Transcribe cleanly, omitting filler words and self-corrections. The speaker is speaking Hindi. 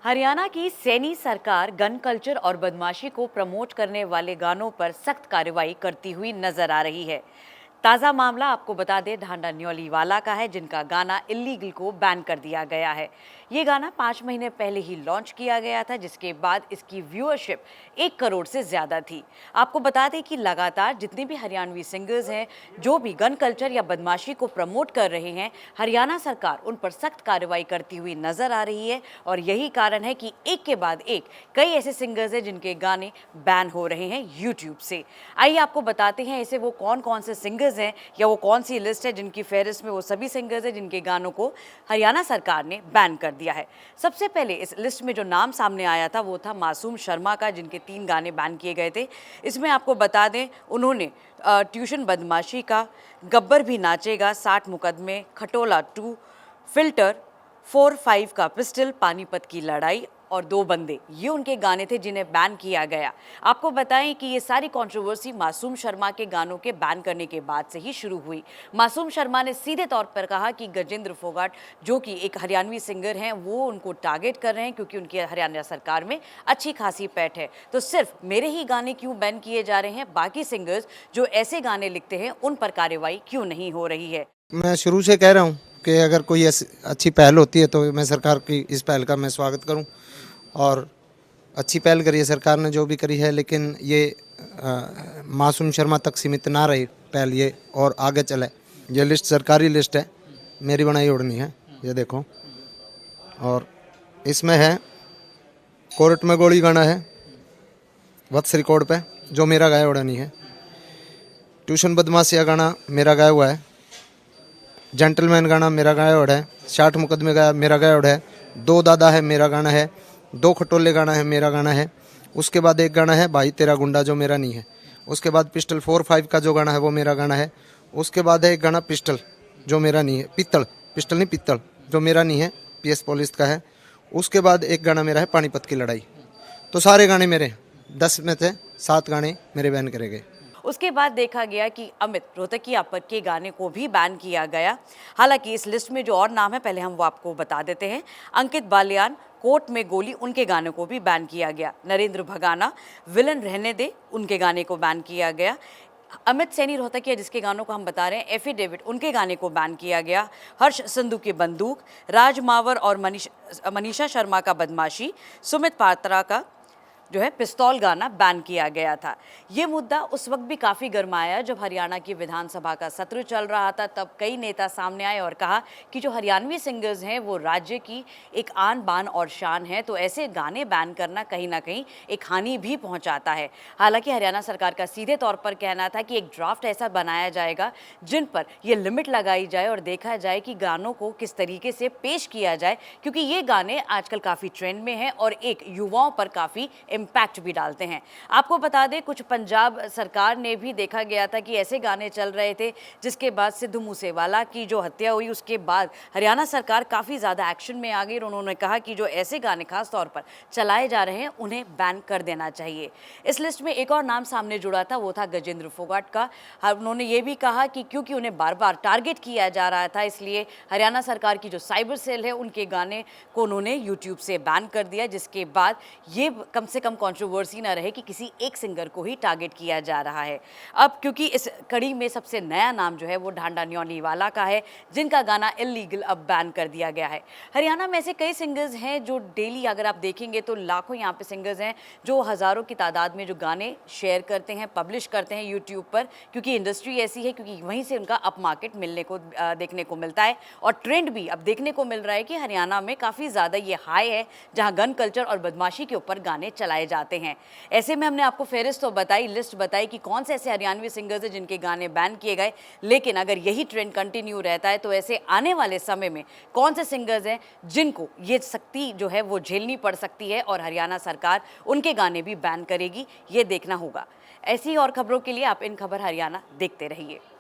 हरियाणा की सैनी सरकार गन कल्चर और बदमाशी को प्रमोट करने वाले गानों पर सख्त कार्रवाई करती हुई नजर आ रही है। ताज़ा मामला आपको बता दें ढांडा न्योलीवाला का है, जिनका गाना इल्लीगल को बैन कर दिया गया है। ये गाना 5 महीने पहले ही लॉन्च किया गया था, जिसके बाद इसकी व्यूअरशिप 1 करोड़ से ज़्यादा थी। आपको बता दें कि लगातार जितने भी हरियाणवी सिंगर्स हैं जो भी गन कल्चर या बदमाशी को प्रमोट कर रहे हैं, हरियाणा सरकार उन पर सख्त कार्रवाई करती हुई नजर आ रही है। और यही कारण है कि एक के बाद एक कई ऐसे सिंगर्स हैं जिनके गाने बैन हो रहे हैं यूट्यूब से। आइए आपको बताते हैं ऐसे वो कौन कौन से सिंगर्स हैं या वो कौन सी लिस्ट है जिनकी फहरिस्त में वो सभी सिंगर्स हैं जिनके गानों को हरियाणा सरकार ने बैन कर दिया है। सबसे पहले इस लिस्ट में जो नाम सामने आया था वो था मासूम शर्मा का, जिनके 3 गाने बैन किए गए थे। इसमें आपको बता दें उन्होंने ट्यूशन बदमाशी का, गब्बर भी नाचेगा, 60 मुकदमे, खटोला 2, फिल्टर, 4-5 का पिस्टल, पानीपत की लड़ाई और 2 बंदे, ये उनके गाने थे जिन्हें बैन किया गया। आपको बताएं कि ये सारी कंट्रोवर्सी मासूम शर्मा के गानों के बैन करने के बाद से ही शुरू हुई। मासूम शर्मा ने सीधे तौर पर कहा कि गजेंद्र फोगाट, जो कि एक हरियाणवी सिंगर हैं, वो उनको टारगेट कर रहे हैं क्योंकि उनकी हरियाणा सरकार में अच्छी खासी पैठ है। तो सिर्फ मेरे ही गाने क्यों बैन किए जा रहे हैं, बाकी सिंगर्स जो ऐसे गाने लिखते हैं उन पर कार्रवाई क्यों नहीं हो रही है? मैं शुरू से कह रहा हूँ कि अगर कोई अच्छी पहल होती है तो मैं सरकार की इस पहल का मैं स्वागत करूँ। और अच्छी पहल करी है सरकार ने जो भी करी है, लेकिन ये मासूम शर्मा तक सीमित ना रही पहल, ये और आगे चले। ये लिस्ट सरकारी लिस्ट है, मेरी बनाई ओढ़नी है, ये देखो। और इसमें है कोर्ट में गोली गाना है, वत्स रिकॉर्ड पे, जो मेरा गाया ओढ़नी है। ट्यूशन बदमाशिया गाना मेरा गाया हुआ है। जेंटलमैन गाना मेरा गाया ओढ़ है। 60 मुकदमे गाया मेरा गाया ओढ़ है। 2 दादा है मेरा गाना है। 2 खटोले गाना है मेरा गाना है। उसके बाद एक गाना है भाई तेरा गुंडा, जो मेरा नहीं है। उसके बाद पिस्टल 4-5 का जो गाना है वो मेरा गाना है। उसके बाद है एक गाना पिस्टल, जो मेरा नहीं है, पित्तल, पिस्टल नहीं पित्तल, जो मेरा नहीं है, PS पुलिस का है। उसके बाद एक गाना मेरा है पानीपत की लड़ाई। तो सारे गाने मेरे 10 में से 7 गाने मेरे बैन करे गए। उसके बाद देखा गया कि अमित रोहतकिया पर के गाने को भी बैन किया गया। हालांकि इस लिस्ट में जो और नाम है पहले हम वो आपको बता देते हैं। अंकित बालियान, कोर्ट में गोली, उनके गाने को भी बैन किया गया। नरेंद्र भगाना, विलन रहने दे, उनके गाने को बैन किया गया। अमित सैनी रोहतकिया, जिसके गानों को हम बता रहे हैं, एफिडेविट, उनके गाने को बैन किया गया। हर्ष संधू की बंदूक, राज मावर और मनीषा शर्मा का बदमाशी, सुमित पात्रा का जो है पिस्तौल गाना बैन किया गया था। ये मुद्दा उस वक्त भी काफ़ी गर्माया जब हरियाणा की विधानसभा का सत्र चल रहा था। तब कई नेता सामने आए और कहा कि जो हरियाणवी सिंगर्स हैं वो राज्य की एक आन बान और शान है, तो ऐसे गाने बैन करना कहीं ना कहीं एक हानि भी पहुंचाता है। हालांकि हरियाणा सरकार का सीधे तौर पर कहना था कि एक ड्राफ्ट ऐसा बनाया जाएगा जिन पर ये लिमिट लगाई जाए और देखा जाए कि गानों को किस तरीके से पेश किया जाए, क्योंकि ये गाने आजकल काफ़ी ट्रेंड में हैं और एक युवाओं पर काफ़ी इम्पैक्ट भी डालते हैं। आपको बता दें कुछ पंजाब सरकार ने भी देखा गया था कि ऐसे गाने चल रहे थे जिसके बाद सिद्धू मूसेवाला की जो हत्या हुई, उसके बाद हरियाणा सरकार काफ़ी ज़्यादा एक्शन में आ गई और उन्होंने कहा कि जो ऐसे गाने खास तौर पर चलाए जा रहे हैं उन्हें बैन कर देना चाहिए। इस लिस्ट में एक और नाम सामने जुड़ा था, वो था गजेंद्र फोगाट का। उन्होंने ये भी कहा कि क्योंकि उन्हें बार बार टारगेट किया जा रहा था, इसलिए हरियाणा सरकार की जो साइबर सेल है उनके गाने को उन्होंने यूट्यूब से बैन कर दिया, जिसके बाद ये कम से कम कंट्रोवर्सी ना रहे कि किसी एक सिंगर को ही टारगेट किया जा रहा है। अब क्योंकि इस कड़ी में सबसे नया नाम जो है वो ढांडा न्योलीवाला का है, जिनका गाना इल्लीगल अब बैन कर दिया गया है। हरियाणा में ऐसे कई सिंगर्स हैं जो डेली अगर आप देखेंगे तो लाखों यहाँ पे सिंगर्स हैं जो हज़ारों की तादाद में जो गाने शेयर करते हैं, पब्लिश करते हैं यूट्यूब पर, क्योंकि इंडस्ट्री ऐसी है, क्योंकि वहीं से उनका अप मार्केट मिलने को देखने को मिलता है। और ट्रेंड भी अब देखने को मिल रहा है कि हरियाणा में काफ़ी ज़्यादा ये हाई है जहाँ गन कल्चर और बदमाशी के ऊपर गाने चलाए जाते हैं। ऐसे में हमने आपको फेहरिस्त तो बताई, लिस्ट बताई कि कौन से ऐसे हरियाणवी सिंगर्स हैं जिनके गाने बैन किए गए, लेकिन अगर यही ट्रेंड कंटिन्यू रहता है तो ऐसे आने वाले समय में कौन से सिंगर्स हैं जिनको ये सख्ती जो है वो झेलनी पड़ सकती है और हरियाणा सरकार उनके गाने भी बैन करेगी, ये देखना होगा। ऐसी और खबरों के लिए आप इन खबर हरियाणा देखते रहिए।